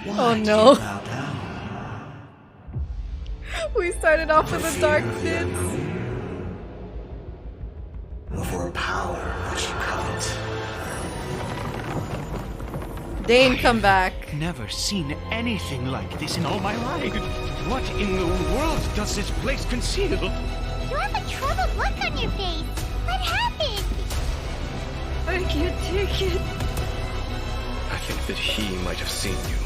Oh no. We started off with the dark pits. For power which you covet. Dane, come back. Never seen anything like this in all my life. What in the world does this place conceal? You have a troubled look on your face. What happened? I can't take it. I think that he might have seen you.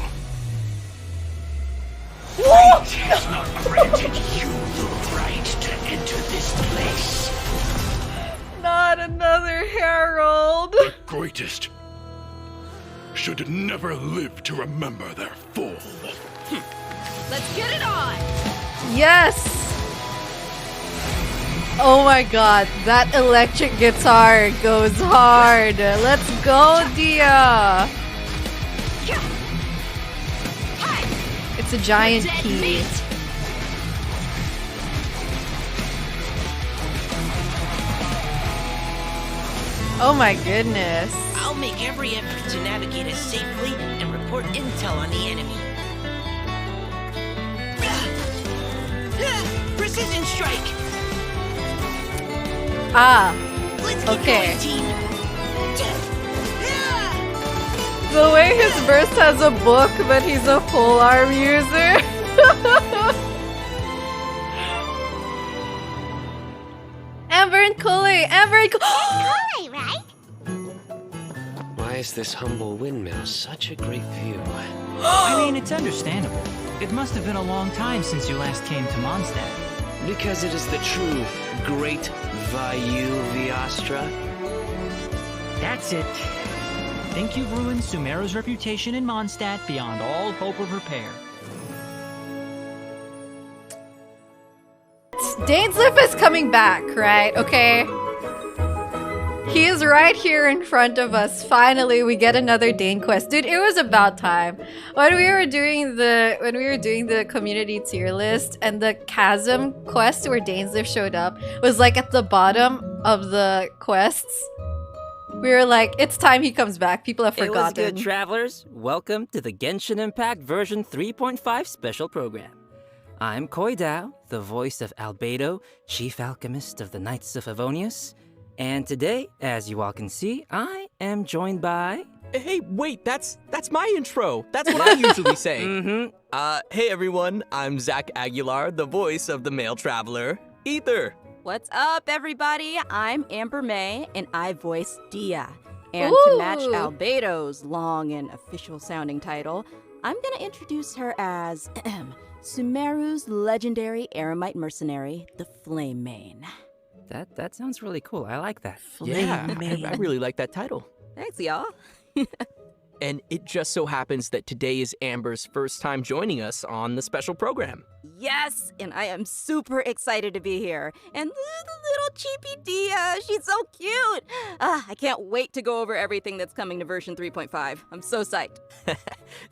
Fate has not granted you the right to enter this place. Not another Herald. The greatest should never live to remember their fall. Let's get it on! Yes! Oh my god, that electric guitar goes hard. Let's go, Dehya! It's a giant key. Oh my goodness. I'll make every effort to navigate us safely and report intel on the enemy. Precision strike! Ah, Let's keep okay. going, team! The way his burst has a book, but he's a full arm user. Amber and Kole! Amber and Kole! Koi, right? Why is this humble windmill such a great view? I mean, it's understandable. It must have been a long time since you last came to Monstadt. Because it is the true Great Vayu Viastra. That's it. Think you've ruined Sumeru's reputation in Monstadt beyond all hope of repair. Dainsliff is coming back, right? Okay. He is right here in front of us. Finally, we get another Dane quest. Dude, it was about time. When we were doing the community tier list and the chasm quest where Dainsliff showed up was like at the bottom of the quests. We were like, it's time he comes back. People have forgotten. It was good, travelers. Welcome to the Genshin Impact version 3.5 special program. I'm Koi Dao, the voice of Albedo, chief alchemist of the Knights of Favonius. And today, as you all can see, I am joined by... Hey, wait, that's my intro. That's what I usually say. Mm-hmm. Hey everyone, I'm Zach Aguilar, the voice of the male traveler, Ether. What's up, everybody? I'm Amber May, and I voice Dehya. And to match Albedo's long and official-sounding title, I'm gonna introduce her as Sumeru's legendary Eremite mercenary, the Flame Mane. That sounds really cool. I like that. I really like that title. Thanks, y'all. And it just so happens that today is Amber's first time joining us on the special program. Yes, and I am super excited to be here. And the little cheapy Dehya, she's so cute. I can't wait to go over everything that's coming to version 3.5. I'm so psyched.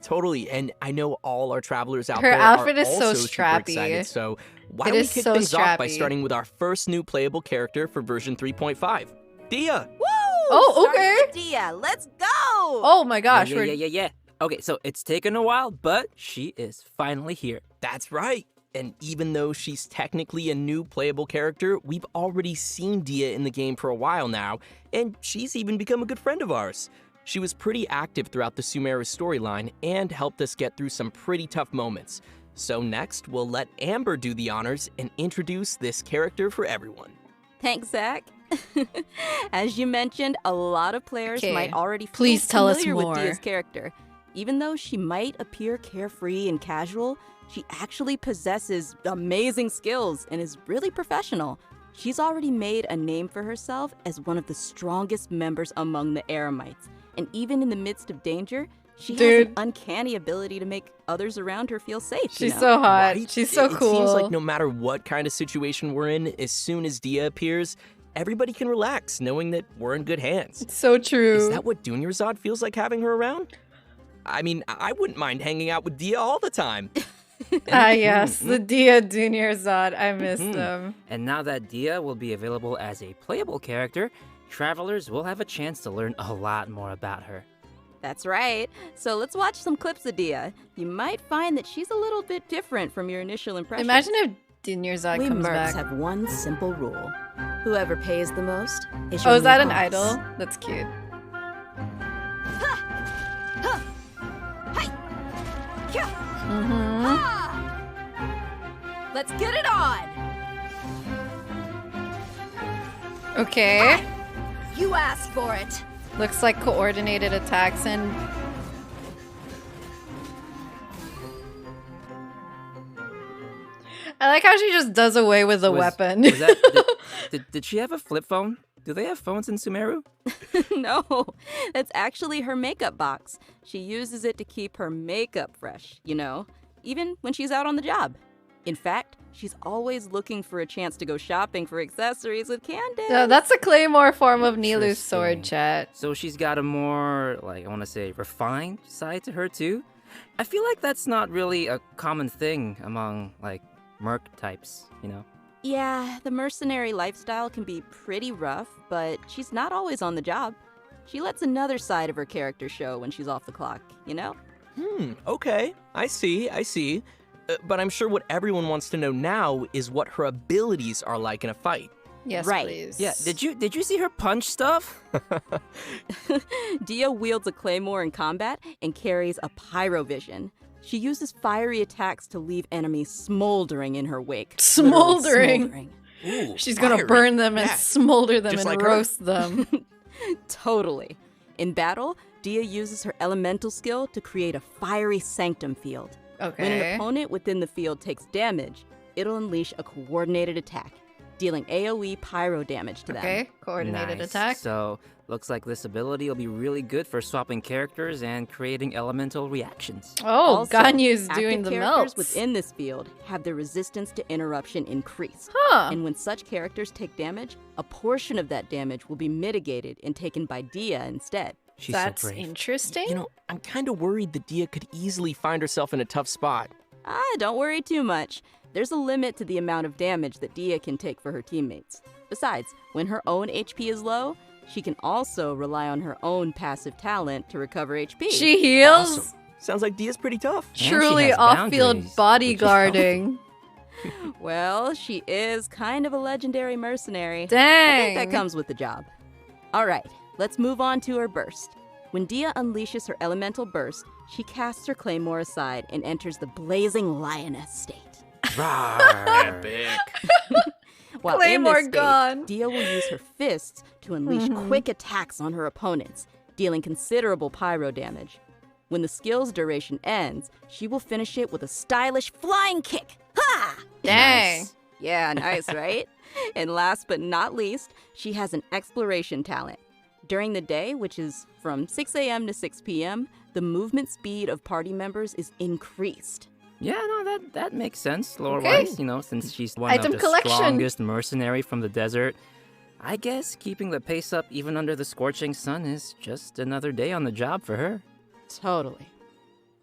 Totally, and I know all our travelers out Her there outfit are is so also super strappy. excited, so why It don't we is kick so things off by strappy. starting with our first new playable character for version 3.5, Dehya. Woo! Oh, Starting okay. with Dehya, let's go! Oh my gosh. Yeah. Okay, so it's taken a while, but she is finally here. That's right. And even though she's technically a new playable character, we've already seen Dehya in the game for a while now, and she's even become a good friend of ours. She was pretty active throughout the Sumeru storyline and helped us get through some pretty tough moments. So next, we'll let Amber do the honors and introduce this character for everyone. Thanks, Zach. As you mentioned, a lot of players might already feel Please tell us familiar more. with Dehya's character. Even though she might appear carefree and casual, she actually possesses amazing skills and is really professional. She's already made a name for herself as one of the strongest members among the Eremites. And even in the midst of danger, she has an uncanny ability to make others around her feel safe. She's so hot. Right? She's so It cool. seems like no matter what kind of situation we're in, as soon as Dehya appears, everybody can relax knowing that we're in good hands. It's so true. Is that what Dunyarzad feels like having her around? I mean, I wouldn't mind hanging out with Dehya all the time. Yes, the Dehya Dunyarzad. I miss them. And now that Dehya will be available as a playable character, travelers will have a chance to learn a lot more about her. That's right. So let's watch some clips of Dehya. You might find that she's a little bit different from your initial impression. Imagine if Dinyurzad We comes mercs back. have one simple rule. Whoever pays the most is Oh, your is that new an boss. idol? That's cute. Let's get it on! Okay. You asked for it. Looks like coordinated attacks and... I like how she just does away with the weapon. Was that, did she have a flip phone? Do they have phones in Sumeru? No, that's actually her makeup box. She uses it to keep her makeup fresh, you know, even when she's out on the job. In fact, she's always looking for a chance to go shopping for accessories with Candace. No, that's a claymore form of Nilu's sword, Interesting. chat. So she's got a more, like, I want to say, refined side to her, too? I feel like that's not really a common thing among, like, merc types, you know? Yeah, the mercenary lifestyle can be pretty rough, but she's not always on the job. She lets another side of her character show when she's off the clock, you know? Okay. I see. But I'm sure what everyone wants to know now is what her abilities are like in a fight. Yes, Right. please. Yeah, did you see her punch stuff? Dehya wields a claymore in combat and carries a pyrovision. She uses fiery attacks to leave enemies smoldering in her wake. Literally Smoldering. Ooh, She's gonna fiery. burn them and Yeah. smolder them Just and like her. roast them. Totally. In battle, Dehya uses her elemental skill to create a fiery sanctum field. When an Okay. opponent within the field takes damage, it'll unleash a coordinated attack, dealing AoE pyro damage to them. Okay. Coordinated Nice. attack. So, looks like this ability will be really good for swapping characters and creating elemental reactions. Oh, Also, Ganyu's active doing the characters melts. within this field have their resistance to interruption increased. Huh. And when such characters take damage, a portion of that damage will be mitigated and taken by Dehya instead. She's That's so brave. interesting. You know, I'm kind of worried that Dehya could easily find herself in a tough spot. Don't worry too much. There's a limit to the amount of damage that Dehya can take for her teammates. Besides, when her own HP is low, she can also rely on her own passive talent to recover HP. She heals. Awesome. Sounds like Dia's pretty tough. she Truly has off-field boundaries, bodyguarding. Well, she is kind of a legendary mercenary. I Dang. think that comes with the job. All right, let's move on to her burst. When Dehya unleashes her elemental burst, she casts her claymore aside and enters the blazing lioness state. Epic. While Claymore in this state, gone. Dehya will use her fists to unleash quick attacks on her opponents, dealing considerable pyro damage. When the skill's duration ends, she will finish it with a stylish flying kick. Ha! Dang. Yeah, nice, right? And last but not least, she has an exploration talent. During the day, which is from 6 a.m. to 6 p.m., the movement speed of party members is increased. Yeah, no, that makes sense, lore-wise, Okay. you know, since she's one Item of the collection. strongest mercenary from the desert. I guess keeping the pace up even under the scorching sun is just another day on the job for her. Totally.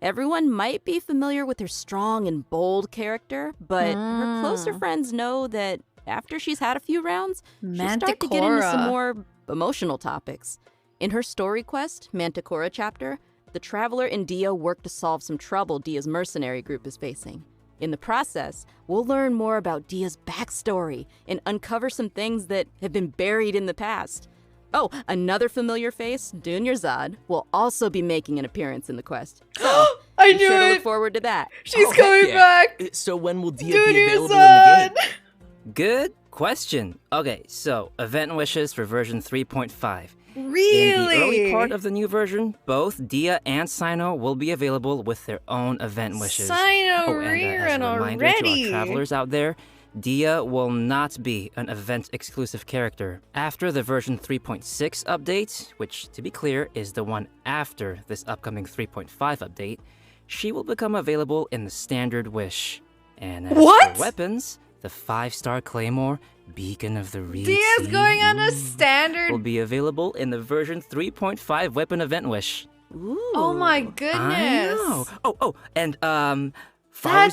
Everyone might be familiar with her strong and bold character, but her closer friends know that after she's had a few rounds, she'll start to get into some Manticora. more emotional topics. In her story quest, Manticora chapter, the Traveler and Dehya work to solve some trouble Dehya's mercenary group is facing. In the process, we'll learn more about Dehya's backstory and uncover some things that have been buried in the past. Oh, another familiar face, Dinyurzad, will also be making an appearance in the quest. So, I be knew sure to it. look forward to that. She's Oh, heck coming yeah. back. So when will Dehya be available in Dinyurzad. the game? Good question. Okay, so event wishes for version 3.5. Really? In the early part of the new version, both Dehya and Cyno will be available with their own event wishes. Cyno Oh, and as Rerun a reminder to already. our travelers out there, Dehya will not be an event-exclusive character. After the version 3.6 update, which, to be clear, is the one after this upcoming 3.5 update, she will become available in the standard wish. And as What? for weapons, the 5-star Claymore, Beacon of the Reed Dia's Sea, going on a standard. will be available in the version 3.5 weapon event wish. Ooh. Oh my goodness. I know. And That's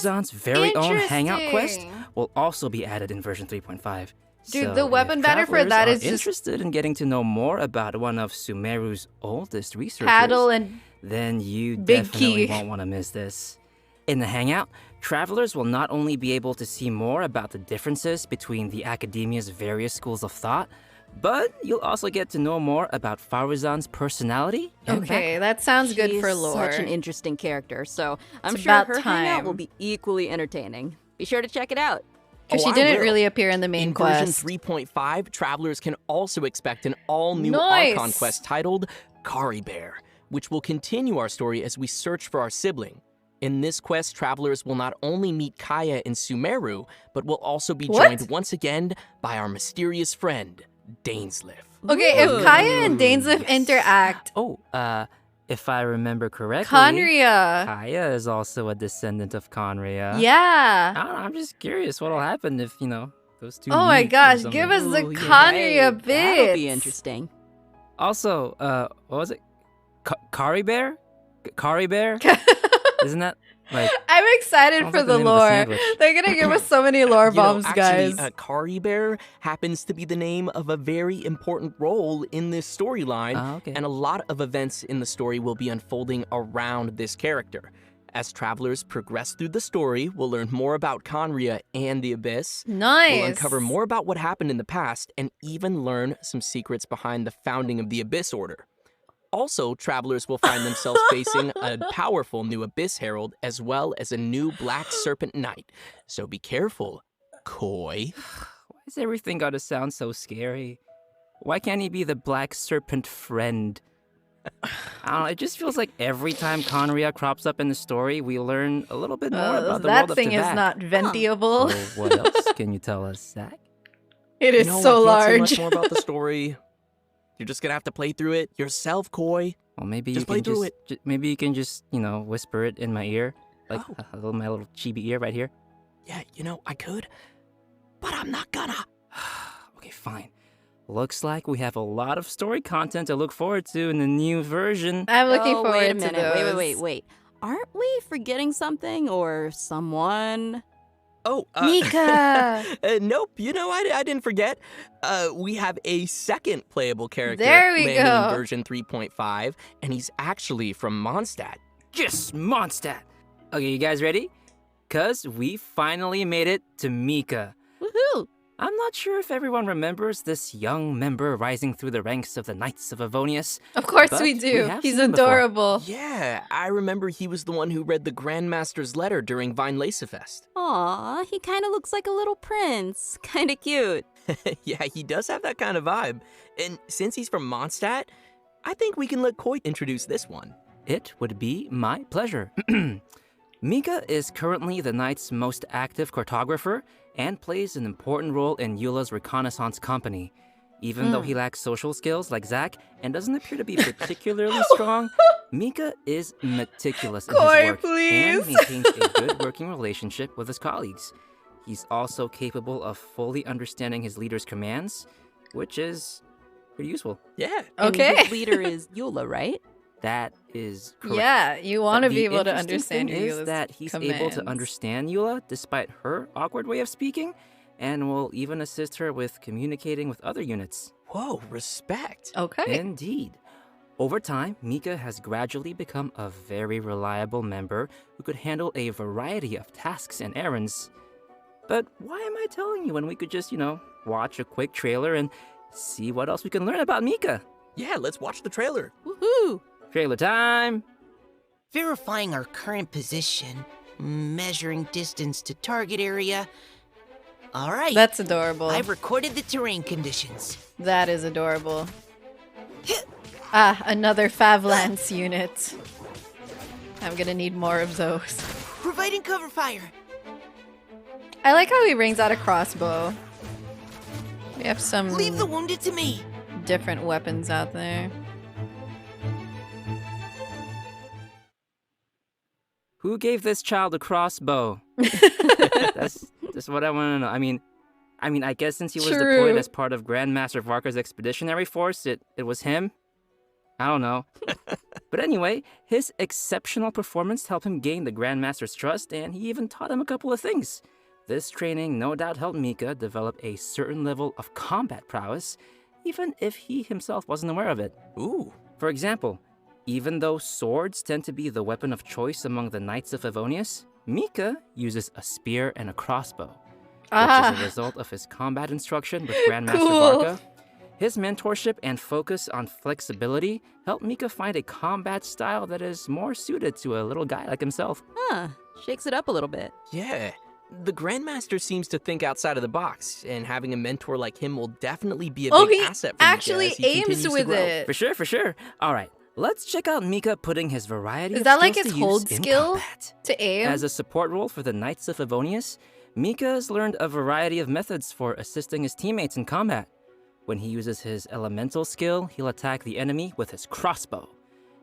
Faruzan's very own Hangout quest interesting. will also be added in version 3.5. Dude, So the weapon if banner for travelers that are is just interested in getting to know more about one of Sumeru's oldest researchers, paddle and then you big definitely key. won't want to miss this. In the Hangout, travelers will not only be able to see more about the differences between the academia's various schools of thought, but you'll also get to know more about Faruzan's personality and Okay, that sounds good for She's lore. such an interesting character, so I'm It's sure about her hangout time. will be equally entertaining. Be sure to check it out. Because Oh, she I didn't will. really appear in the main In quest. version 3.5, travelers can also expect an all-new Nice. Archon quest titled Kari Bear, which will continue our story as we search for our sibling. In this quest, travelers will not only meet Kaya and Sumeru, but will also be What? joined once again by our mysterious friend, Dainsliff. Okay, if Kaya and Dainsliff interact, Oh, if I remember correctly, Conria. Kaya is also a descendant of Conria. Yeah. I don't know, I'm just curious what'll happen if, those two Oh my meet or gosh, something. give us the Ooh, you're Conria right. bits. That'll be interesting. Also, what was it? Kari Bear? Kari Bear? Isn't that like... I'm excited Sounds for like the the name of a lore. sandwich. They're gonna give us so many lore bombs, actually, guys. Kari Bear happens to be the name of a very important role in this storyline, Ah, okay. and a lot of events in the story will be unfolding around this character. As travelers progress through the story, we'll learn more about Conria and the Abyss. Nice. We'll uncover more about what happened in the past, and even learn some secrets behind the founding of the Abyss Order. Also, travelers will find themselves facing a powerful new Abyss Herald, as well as a new Black Serpent Knight. So be careful, Koi. Why is everything gotta sound so scary? Why can't he be the Black Serpent friend? I don't know, it just feels like every time Conria crops up in the story, we learn a little bit more about the that world thing of is Tibak. not ventiable. So what else can you tell us, Zach? It is I so can't say large. much more about the story. You're just gonna have to play through it yourself, Koi. Well, maybe Just you play can through maybe you can just, whisper it in my ear, like Oh. my little chibi ear right here. Yeah, I could, but I'm not gonna. Okay, fine. Looks like we have a lot of story content to look forward to in the new version. I'm looking forward wait a to minute. those. Wait. Aren't we forgetting something or someone? Oh, Mika. Nope. I didn't forget. We have a second playable character There we landing go. in version 3.5, and he's actually from Monstadt. Yes, Monstadt! Okay, you guys ready? 'Cause we finally made it to Mika. Woohoo! I'm not sure if everyone remembers this young member rising through the ranks of the Knights of Avonius. Of course but we do. have He's seen him before. adorable. Yeah, I remember he was the one who read the Grandmaster's letter during Vine Lacefest. Aw, he kind of looks like a little prince. Kind of cute. Yeah, he does have that kind of vibe. And since he's from Monstadt, I think we can let Koi introduce this one. It would be my pleasure. Mika is currently the Knight's most active cartographer and plays an important role in Eula's reconnaissance company. Even though he lacks social skills like Zack and doesn't appear to be particularly strong, Mika is meticulous in his Koi, work please. and maintains a good working relationship with his colleagues. He's also capable of fully understanding his leader's commands, which is pretty useful. Yeah. And Okay. his leader is Eula, right? That is correct. Yeah, you want to The be able to interesting understand thing Eula's is that he's able to commands. understand Eula despite her awkward way of speaking, and will even assist her with communicating with other units. Whoa, respect. Okay. Indeed. Over time, Mika has gradually become a very reliable member who could handle a variety of tasks and errands. But why am I telling you when we could just, watch a quick trailer and see what else we can learn about Mika? Yeah, let's watch the trailer. Woohoo! Trailer time! Verifying our current position, measuring distance to target area. All right. That's adorable. I've recorded the terrain conditions. That is adorable. Another Favlance unit. I'm gonna need more of those. Providing cover fire. I like how he brings out a crossbow. We have some Leave the wounded to me. different weapons out there. Who gave this child a crossbow? That's what I want to know. I mean, I guess since he was deployed True. as part of Grandmaster Varka's expeditionary force, it was him? I don't know. But anyway, his exceptional performance helped him gain the Grandmaster's trust, and he even taught him a couple of things. This training no doubt helped Mika develop a certain level of combat prowess, even if he himself wasn't aware of it. Ooh. For example, even though swords tend to be the weapon of choice among the Knights of Favonius, Mika uses a spear and a crossbow, which is a result of his combat instruction with Grandmaster Varka. His mentorship and focus on flexibility helped Mika find a combat style that is more suited to a little guy like himself. Huh, shakes it up a little bit. Yeah. The Grandmaster seems to think outside of the box, and having a mentor like him will definitely be a big asset for Mika actually as he aims continues with to grow. it. For sure. All right, let's check out Mika putting his variety Is of that like skills his to hold use in skill combat. to aim? As a support role for the Knights of Favonius, Mika has learned a variety of methods for assisting his teammates in combat. When he uses his elemental skill, he'll attack the enemy with his crossbow,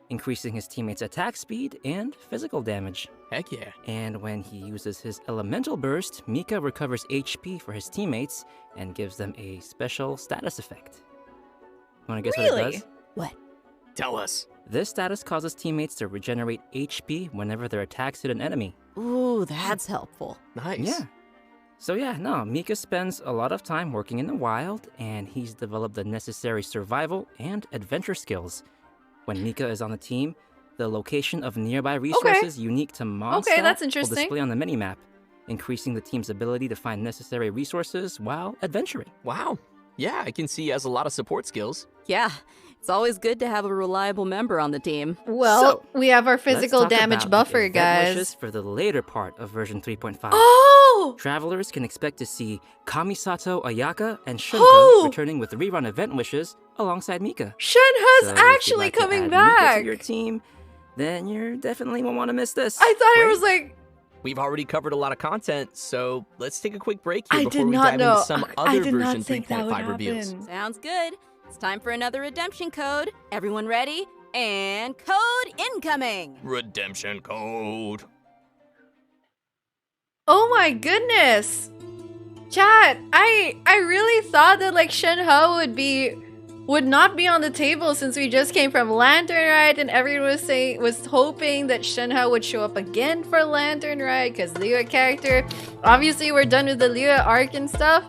increasing his teammates' attack speed and physical damage. Heck yeah. And when he uses his elemental burst, Mika recovers HP for his teammates and gives them a special status effect. Wanna guess what it does? What? Tell us. This status causes teammates to regenerate HP whenever their attacks hit an enemy. Ooh, that's helpful. Nice. Yeah. So Mika spends a lot of time working in the wild, and he's developed the necessary survival and adventure skills. When Mika is on the team, the location of nearby resources unique to Monstadt that's will interesting. display on the minimap, increasing the team's ability to find necessary resources while adventuring. Wow. Yeah, I can see he has a lot of support skills. Yeah, it's always good to have a reliable member on the team. Well, So, we have our Let's physical talk damage about buffer, the event wishes guys. for the later part of version 3.5. Oh! Travelers can expect to see Kamisato Ayaka and Shenhe Oh! returning with rerun event wishes alongside Mika. Shenhe's So if you'd actually like to coming add Mika back. to your team, then you definitely won't want to miss this. I thought it Right? was like, We've already covered a lot of content, so let's take a quick break here I before did we not dive know. into some I other did not version think that would 3.5 reveals. happen. Sounds good. It's time for another redemption code. Everyone ready? And code incoming. Redemption code. oh my goodness. Chat, I really thought that like Shenhe would not be on the table since we just came from Lantern Ride, and everyone was hoping that Shenhe would show up again for Lantern Ride because Liyue character. Obviously, we're done with the Liyue arc and stuff,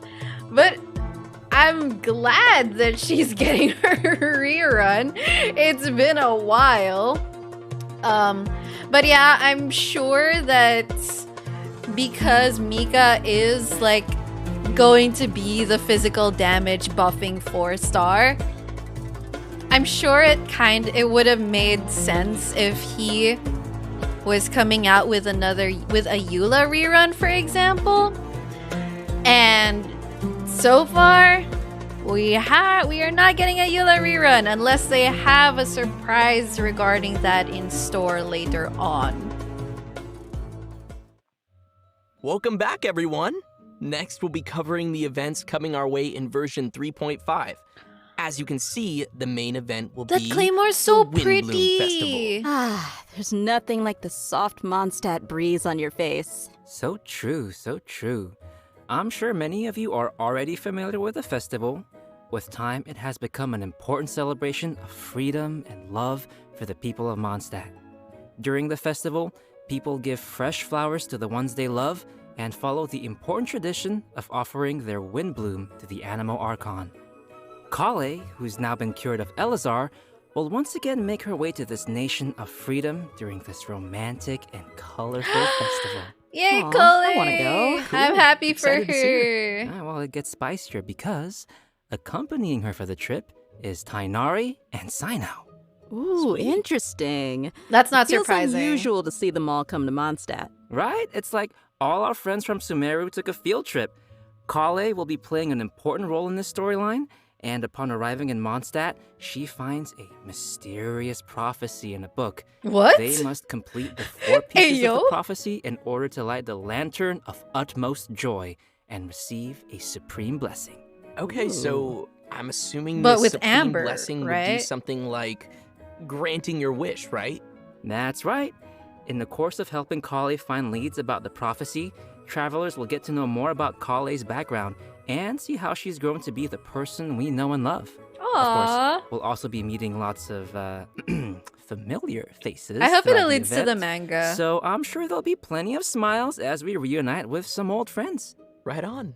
but I'm glad that she's getting her rerun. It's been a while. But yeah, I'm sure that because Mika is like going to be the physical damage buffing 4-star, I'm sure it would have made sense if he was coming out with a Eula rerun, for example. And so far, we are not getting a Eula rerun unless they have a surprise regarding that in store later on. Welcome back, everyone. Next, we'll be covering the events coming our way in version 3.5. As you can see, the main event will That be Claymore's so the Windblume pretty. Festival. There's nothing like the soft Monstadt breeze on your face. So true, so true. I'm sure many of you are already familiar with the festival. With time, it has become an important celebration of freedom and love for the people of Monstadt. During the festival, people give fresh flowers to the ones they love and follow the important tradition of offering their Windblume to the Animo Archon. Kale, who's now been cured of Elazar, will once again make her way to this nation of freedom during this romantic and colorful festival. Yay, Aw, Kale! I wanna go. I'm happy for Excited to see her. her. Well, it gets spicier because accompanying her for the trip is Tainari and Cyno. Ooh, interesting. That's not Feels surprising. unusual to see them all come to Mondstadt. Right? It's like all our friends from Sumeru took a field trip. Kale will be playing an important role in this storyline, and upon arriving in Mondstadt, she finds a mysterious prophecy in a book. What? They must complete the 4 pieces of Ayo. the prophecy in order to light the lantern of utmost joy and receive a supreme blessing. Okay, so I'm assuming But this with supreme Amber, blessing would be right? something like granting your wish, right? That's right. In the course of helping Kale find leads about the prophecy, travelers will get to know more about Kale's background and see how she's grown to be the person we know and love. Aww. We'll also be meeting lots of familiar faces. I hope it throughout alludes to the event, manga. So I'm sure there'll be plenty of smiles as we reunite with some old friends. Right on.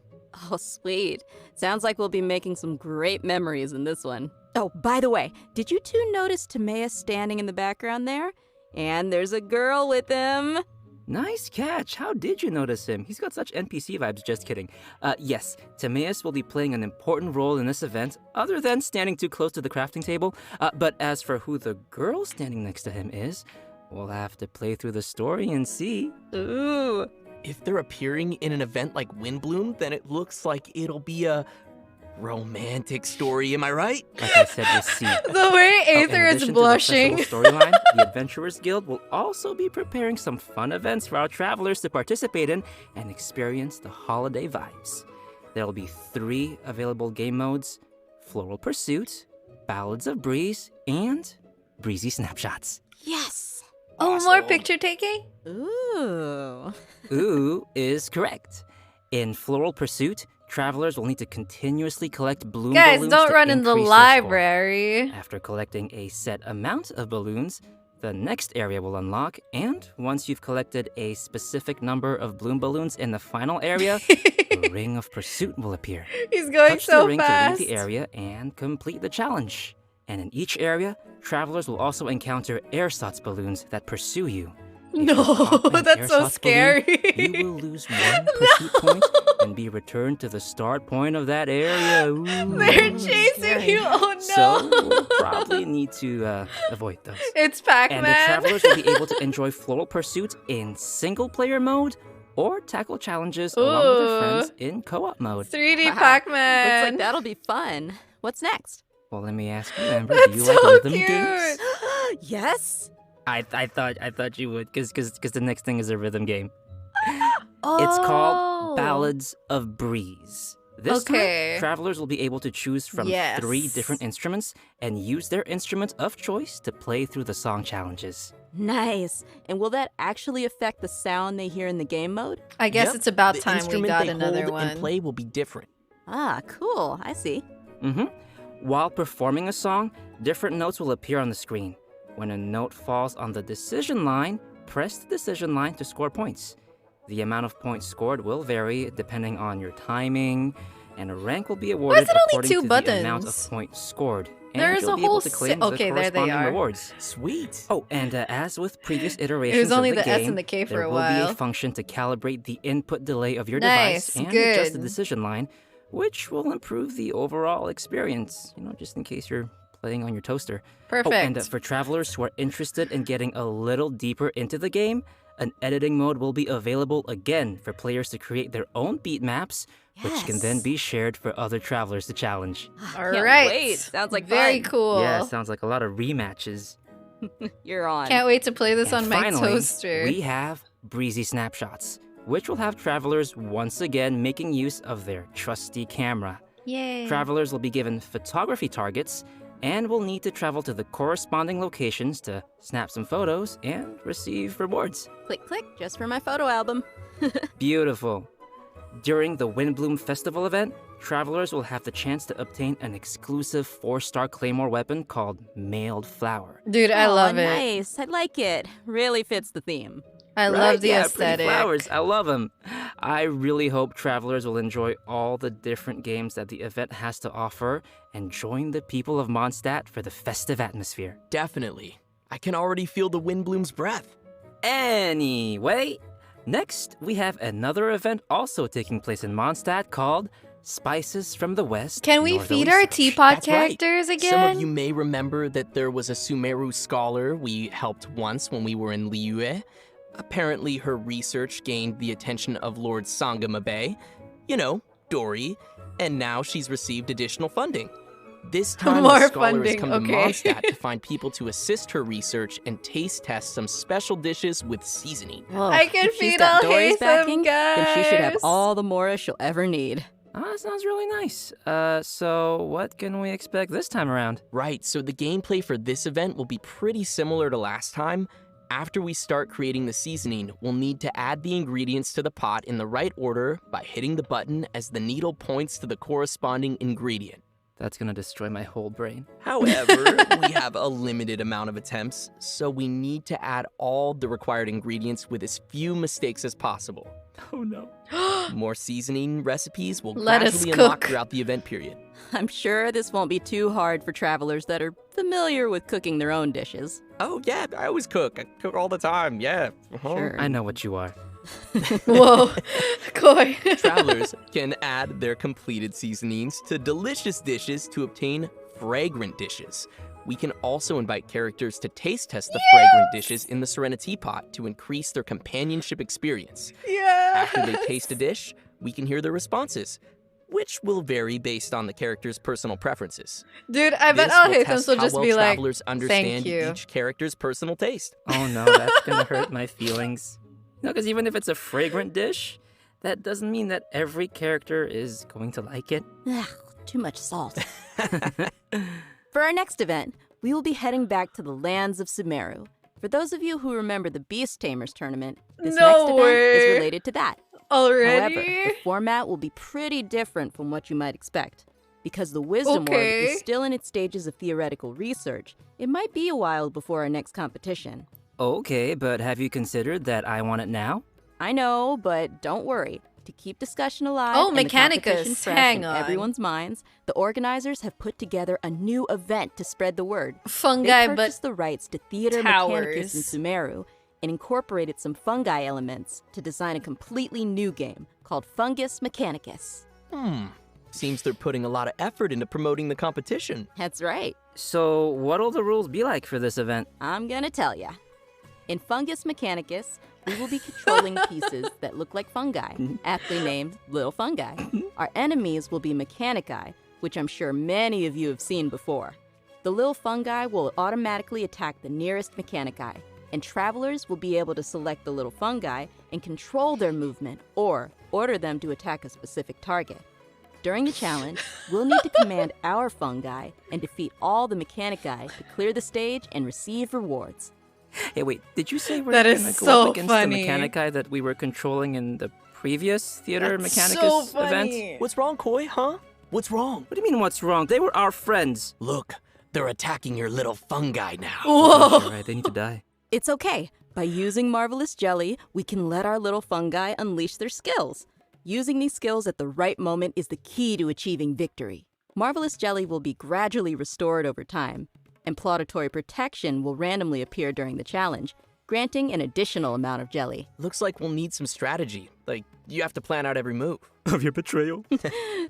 Oh, sweet. Sounds like we'll be making some great memories in this one. Oh, by the way, did you two notice Timaeus standing in the background there? And there's a girl with him. Nice catch. How did you notice him? He's got such NPC vibes. Just kidding. Yes, Timaeus will be playing an important role in this event, other than standing too close to the crafting table. But as for who the girl standing next to him is, we'll have to play through the story and see. Ooh. If they're appearing in an event like Windblume, then it looks like it'll be a romantic story, am I right? Like I said, we'll see. The way Aether is blushing. To the festival storyline, the Adventurers Guild will also be preparing some fun events for our travelers to participate in and experience the holiday vibes. There will be 3 available game modes: Floral Pursuit, Ballads of Breeze, and Breezy Snapshots. Yes. Oh, more picture taking? Ooh. Ooh is correct. In Floral Pursuit, travelers will need to continuously collect bloom Guys, balloons don't to run in the increase their score. library. After collecting a set amount of balloons, the next area will unlock, and once you've collected a specific number of bloom balloons in the final area, a Ring of Pursuit will appear. He's going Touch so the ring fast. to leave the area and complete the challenge. And in each area, travelers will also encounter Airsats balloons that pursue you. If you pop an that's so Airsats scary. balloon, you will lose 1 pursuit point and be returned to the start point of that area. Ooh. They're chasing you. Oh no. So we'll probably need to avoid those. It's Pac-Man. And the travelers will be able to enjoy Floral Pursuit in single-player mode or tackle challenges along with their friends in co-op mode. 3D Wow. Pac-Man. Looks like that'll be fun. What's next? Well, let me ask you, Amber, That's do you so like rhythm cute. games? Yes. I thought you would, because the next thing is a rhythm game. It's called Ballads of Breeze. This Okay. time, travelers will be able to choose from Yes. 3 different instruments and use their instrument of choice to play through the song challenges. Nice. And will that actually affect the sound they hear in the game mode? I guess Yep. it's about The time we instrument got they another hold one. and play will be different. Ah, cool. I see. While performing a song, different notes will appear on the screen. When a note falls on the decision line, press the decision line to score points. The amount of points scored will vary depending on your timing, and a rank will be awarded it only according 2 to the amount buttons? of points scored. And There's you'll a be able whole to claim okay, the there they corresponding are. rewards. Sweet. Oh, and as with previous iterations only of the the S game, and the K for there a will be while. a function to calibrate the input delay of your Nice, device and adjust the good. decision line, which will improve the overall experience, just in case you're playing on your toaster. Perfect. Oh, and for travelers who are interested in getting a little deeper into the game, an editing mode will be available again for players to create their own beat maps, which can then Yes. be shared for other travelers to challenge. All Can't right. wait. Sounds like very fun. cool. Yeah, sounds like a lot of rematches. You're on. Can't wait to play this And on my finally, toaster. we have Breezy Snapshots, which will have travelers once again making use of their trusty camera. Yay. Travelers will be given photography targets and will need to travel to the corresponding locations to snap some photos and receive rewards. Click, click, just for my photo album. Beautiful. During the Windblume Festival event, travelers will have the chance to obtain an exclusive 4-star Claymore weapon called Mailed Flower. Dude, I Aw, love it. Nice. I like it. Really fits the theme. I Right? love the Yeah, aesthetic. pretty flowers. I love them. I really hope travelers will enjoy all the different games that the event has to offer and join the people of Monstadt for the festive atmosphere. Definitely. I can already feel the Windblume's breath. Anyway, next we have another event also taking place in Mondstadt called Spices from the West. Can we Northerly feed our Search. teapot That's right. characters again? Some of you may remember that there was a Sumeru scholar we helped once when we were in Liyue. Apparently, her research gained the attention of Lord Sangamabe, Dory, and now she's received additional funding. This time, More the scholar funding, has come to okay. Mondstadt to find people to assist her research and taste test some special dishes with seasoning. Whoa. I can if she's feed got all Dory's Hatham, backing, then she should have guys. all the Mora she'll ever need. That sounds really nice. So what can we expect this time around? Right, so the gameplay for this event will be pretty similar to last time. After we start creating the seasoning, we'll need to add the ingredients to the pot in the right order by hitting the button as the needle points to the corresponding ingredient. That's gonna destroy my whole brain. However, we have a limited amount of attempts, so we need to add all the required ingredients with as few mistakes as possible. Oh no. More seasoning recipes will Let us gradually unlock cook. throughout the event period. I'm sure this won't be too hard for travelers that are familiar with cooking their own dishes. Oh yeah, I always cook. I cook all the time, yeah. Sure. I know what you are. Whoa. Koi. Travelers can add their completed seasonings to delicious dishes to obtain fragrant dishes. We can also invite characters to taste test the fragrant dishes in the Serenity Pot to increase their companionship experience. Yeah. After they taste a dish, we can hear their responses, which will vary based on the character's personal preferences. Dude, I bet This I'll will hate them, test so how just well be like, travelers thank understand you. each character's personal taste. Oh no, that's gonna hurt my feelings. No, because even if it's a fragrant dish, that doesn't mean that every character is going to like it. Ugh, too much salt. For our next event, we will be heading back to the lands of Sumeru. For those of you who remember the Beast Tamers tournament, this No next event way. is related to that. Already? However, the format will be pretty different from what you might expect. Because the Wisdom Word Okay. is still in its stages of theoretical research, it might be a while before our next competition. Okay, but have you considered that I want it now? I know, but don't worry. To keep discussion alive Oh, and the Mechanicus, competition fresh hang in on. everyone's minds, the organizers have put together a new event to spread the word. Fungi, They but purchased the rights to Theater towers. Mechanicus in Sumeru and incorporated some fungi elements to design a completely new game called Fungus Mechanicus. Seems they're putting a lot of effort into promoting the competition. That's right. So, what'll the rules be like for this event? I'm gonna tell ya. In Fungus Mechanicus, we will be controlling pieces that look like fungi, aptly named little fungi. Our enemies will be Mechanici, which I'm sure many of you have seen before. The little fungi will automatically attack the nearest Mechanici, and travelers will be able to select the little fungi and control their movement or order them to attack a specific target. During the challenge, we'll need to command our fungi and defeat all the Mechanici to clear the stage and receive rewards. Hey, wait, did you say we're That gonna is go so up against funny. the Mechanici that we were controlling in the previous Theater That's Mechanicus so funny. event? What's wrong, Koi, huh? What's wrong? What do you mean, what's wrong? They were our friends. Look, they're attacking your little fungi now. Whoa. All right, they need to die. It's okay. By using Marvelous Jelly, we can let our little fungi unleash their skills. Using these skills at the right moment is the key to achieving victory. Marvelous Jelly will be gradually restored over time, and Plauditory Protection will randomly appear during the challenge, granting an additional amount of jelly. Looks like we'll need some strategy. Like, you have to plan out every move. Of your betrayal?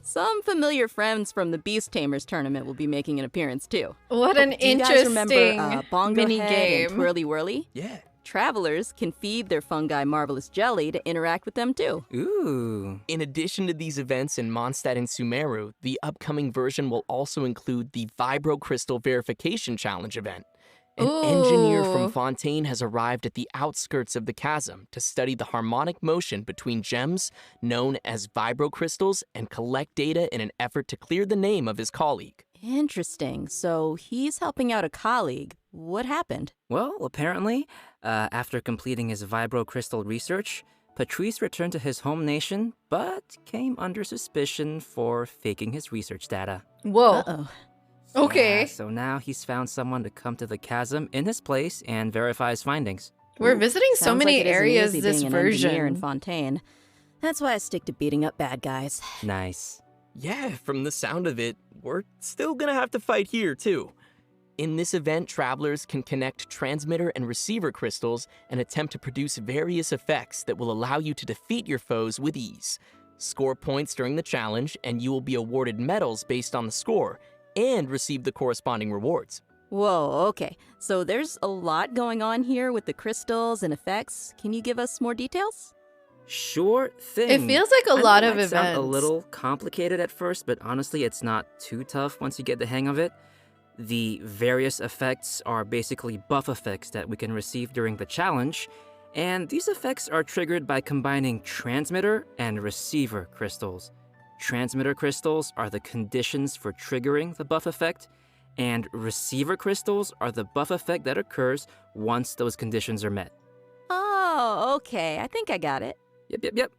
Some familiar friends from the Beast Tamers tournament will be making an appearance too. What an Do you guys interesting remember Bongo mini Head game. and Twirly Whirly? Yeah. Travelers can feed their fungi Marvelous Jelly to interact with them too. Ooh. In addition to these events in Monstadt and Sumeru, the upcoming version will also include the Vibro Crystal Verification Challenge event. An engineer Ooh. from Fontaine has arrived at the outskirts of the chasm to study the harmonic motion between gems known as vibro crystals and collect data in an effort to clear the name of his colleague. Interesting. So he's helping out a colleague. What happened? Well, apparently, after completing his vibro crystal research, Patrice returned to his home nation, but came under suspicion for faking his research data. Whoa. Uh-oh. Okay. Yeah, so now he's found someone to come to the chasm in his place and verify his findings. We're visiting so Sounds many like it isn't areas easy this being an engineer in version. Fontaine. That's why I stick to beating up bad guys. Nice. Yeah, from the sound of it, we're still gonna have to fight here, too. In this event, travelers can connect transmitter and receiver crystals and attempt to produce various effects that will allow you to defeat your foes with ease. Score points during the challenge, and you will be awarded medals based on the score, and receive the corresponding rewards. Whoa, okay. So there's a lot going on here with the crystals and effects. Can you give us more details? Sure thing. It feels like a I know lot it of might sound a events. little complicated at first, but honestly, it's not too tough once you get the hang of it. The various effects are basically buff effects that we can receive during the challenge, and these effects are triggered by combining transmitter and receiver crystals. Transmitter crystals are the conditions for triggering the buff effect, and receiver crystals are the buff effect that occurs once those conditions are met. Oh, okay. I think I got it. Yep.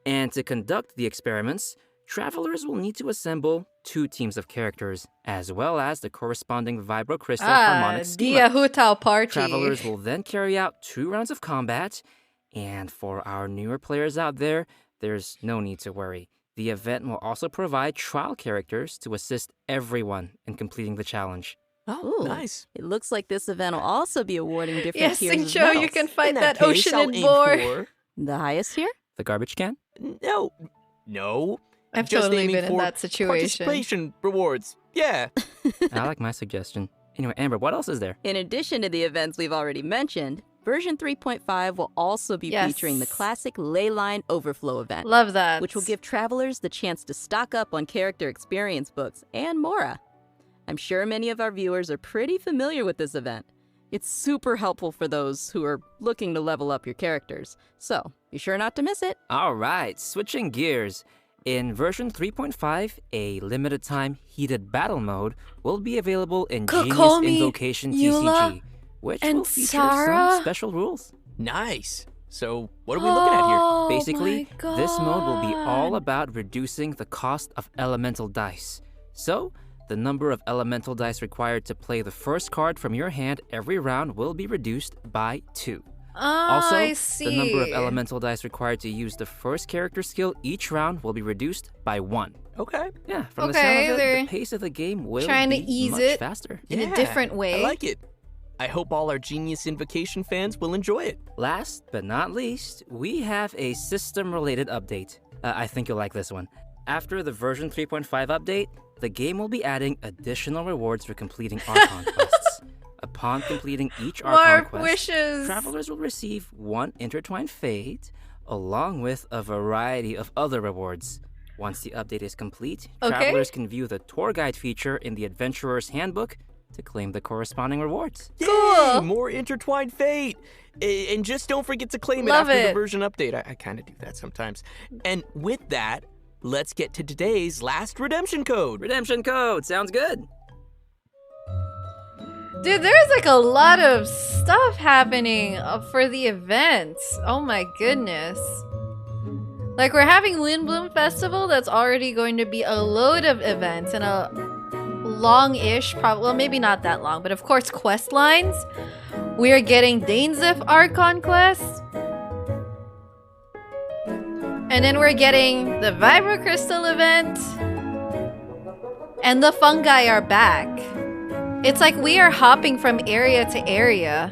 And to conduct the experiments, travelers will need to assemble 2 teams of characters, as well as the corresponding Vibro Crystal Harmonic Schema. Dia Hutao Party. Travelers will then carry out 2 rounds of combat, and for our newer players out there, there's no need to worry. The event will also provide trial characters to assist everyone in completing the challenge. Oh, Ooh, nice. It looks like this event will also be awarding different Yes, tiers as Singcho, well. you can fight In that case, I'll oceanid aim boar. for- The highest tier? The garbage can? No. I've Just totally aiming been in for that situation. Participation rewards. Yeah. I like my suggestion. Anyway, Amber, what else is there? In addition to the events we've already mentioned, version 3.5 will also be Yes. featuring the classic Leyline Overflow event, Love that. which will give travelers the chance to stock up on character experience books and more. I'm sure many of our viewers are pretty familiar with this event. It's super helpful for those who are looking to level up your characters, so be sure not to miss it. All right, switching gears. In version 3.5, a limited time heated battle mode will be available in Genius Kokomi, Invocation Eula, TCG, which and will feature Sarah? some special rules. Nice. So, what are we looking at here? Oh Basically, my this mode will be all God. about reducing the cost of elemental dice. So, the number of elemental dice required to play the first card from your hand every round will be reduced by 2. Oh, Also, I see. the number of elemental dice required to use the first character skill each round will be reduced by 1. Okay. Yeah, from the Okay, sound of it, they're the pace of the game will trying to be ease much it. faster. In a different way. I like it. I hope all our Genius Invocation fans will enjoy it. Last but not least, we have a system-related update. I think you'll like this one. After the version 3.5 update, the game will be adding additional rewards for completing Archon quests. Upon completing each Archon More quest, wishes. travelers will receive 1 Intertwined Fate, along with a variety of other rewards. Once the update is complete, Okay. travelers can view the tour guide feature in the Adventurer's Handbook to claim the corresponding rewards. Cool. Yay, more Intertwined Fate. And just don't forget to claim Love it after the it. version update. I kind of do that sometimes. And with that, let's get to today's last redemption code. Redemption code, sounds good. Dude, there's like a lot of stuff happening for the events. Oh my goodness. Like, we're having Windblume Festival that's already going to be a load of events and a long-ish, probably, well, maybe not that long, but of course quest lines. We are getting Dainzif Archon quest. And then we're getting the Vibro Crystal event. And the fungi are back. It's like we are hopping from area to area.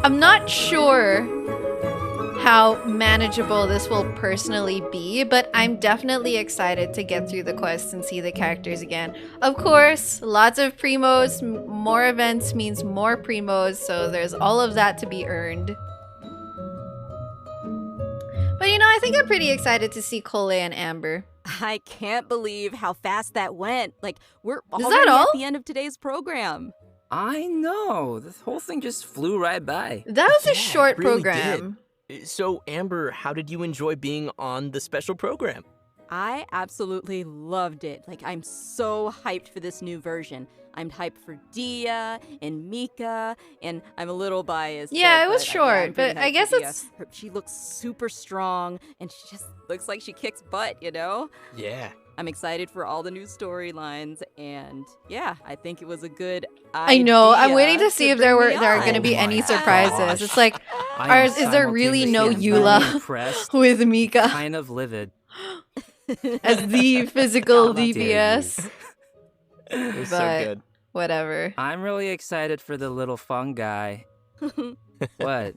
I'm not sure how manageable this will personally be, but I'm definitely excited to get through the quests and see the characters again. Of course, lots of primos, more events means more primos, so there's all of that to be earned. But you know, I think I'm pretty excited to see Cole and Amber. I can't believe how fast that went. Like, we're that already all? at the end of today's program. I know, this whole thing just flew right by. That was a Yeah, short it really program. did. So, Amber, how did you enjoy being on the special program? I absolutely loved it. Like, I'm so hyped for this new version. I'm hyped for Dehya and Mika, and I'm a little biased. Yeah, it was I'm short, pretty but hyped I guess for Dehya. it's... She looks super strong, and she just looks like she kicks butt, you know? Yeah. I'm excited for all the new storylines, and yeah, I think it was a good I know. I'm idea waiting to see if there bring me are going to on. be Oh any my surprises. gosh. It's like, I am is there really no simultaneously Eula impressed, with Mika kind of livid. as the physical How dare you. DPS? It was so But- good. Whatever. I'm really excited for the little fungi. What?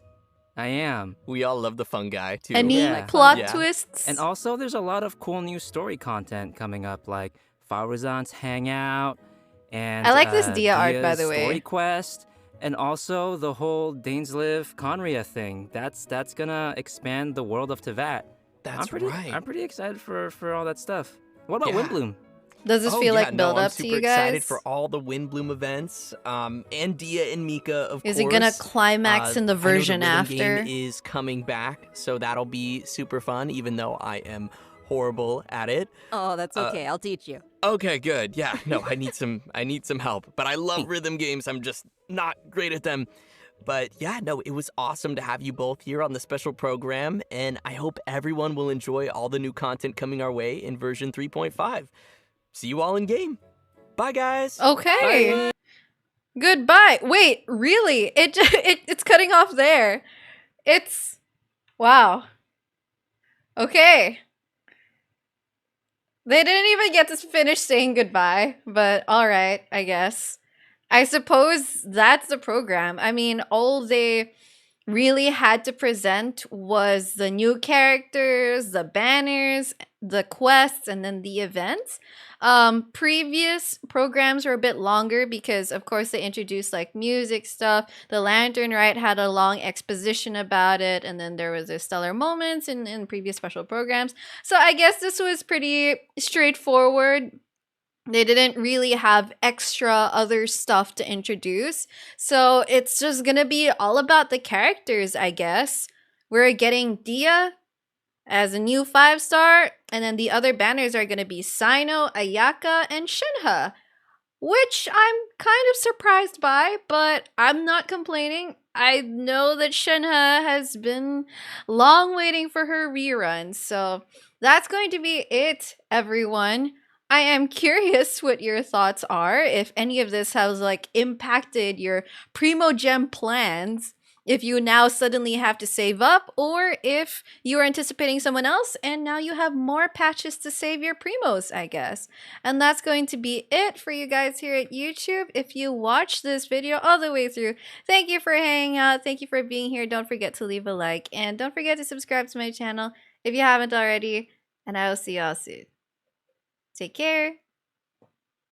I am. We all love the fungi, too. Any Yeah. plot Yeah. twists? And also, there's a lot of cool new story content coming up, like Faruzan's Hangout, and I like this Dehya art, by Dehya's the way. Story Quest, and also the whole Dainsliv Conria thing. That's gonna expand the world of Tevat. That's I'm pretty excited for all that stuff. What about Yeah. Windblume? Does this Oh, feel yeah, like no, build I'm up to super you excited guys? for all the Windblume events, and Dehya and Mika, of course. Is it gonna climax in the I know version Rhythm after? Game is coming back, so that'll be super fun, even though I am horrible at it. Oh, that's okay. I'll teach you. Okay, good. Yeah, no, I need some help. But I love rhythm games. I'm just not great at them. But yeah, no, it was awesome to have you both here on the special program, and I hope everyone will enjoy all the new content coming our way in version 3.5. See you all in game. Bye, guys. Okay. Bye. Goodbye. Wait, really? It's cutting off there. It's wow. Okay. They didn't even get to finish saying goodbye, but all right, I guess. I suppose that's the program. I mean, all they really had to present was the new characters, the banners, the quests, and then the events. Previous programs were a bit longer because, of course, they introduced like music stuff. The Lantern Rite had a long exposition about it, and then there was the stellar moments in previous special programs. So I guess this was pretty straightforward. They didn't really have extra other stuff to introduce. So it's just gonna be all about the characters, I guess. We're getting Dehya as a new 5-star, and then the other banners are gonna be Cyno, Ayaka, and Shenhe, which I'm kind of surprised by, but I'm not complaining. I know that Shenhe has been long waiting for her rerun, so that's going to be it, everyone. I am curious what your thoughts are, if any of this has like impacted your Primo Gem plans, if you now suddenly have to save up, or if you are anticipating someone else and now you have more patches to save your Primos, I guess. And that's going to be it for you guys here at YouTube. If you watched this video all the way through, thank you for hanging out, thank you for being here. Don't forget to leave a like, and don't forget to subscribe to my channel if you haven't already, and I will see y'all soon. Take care.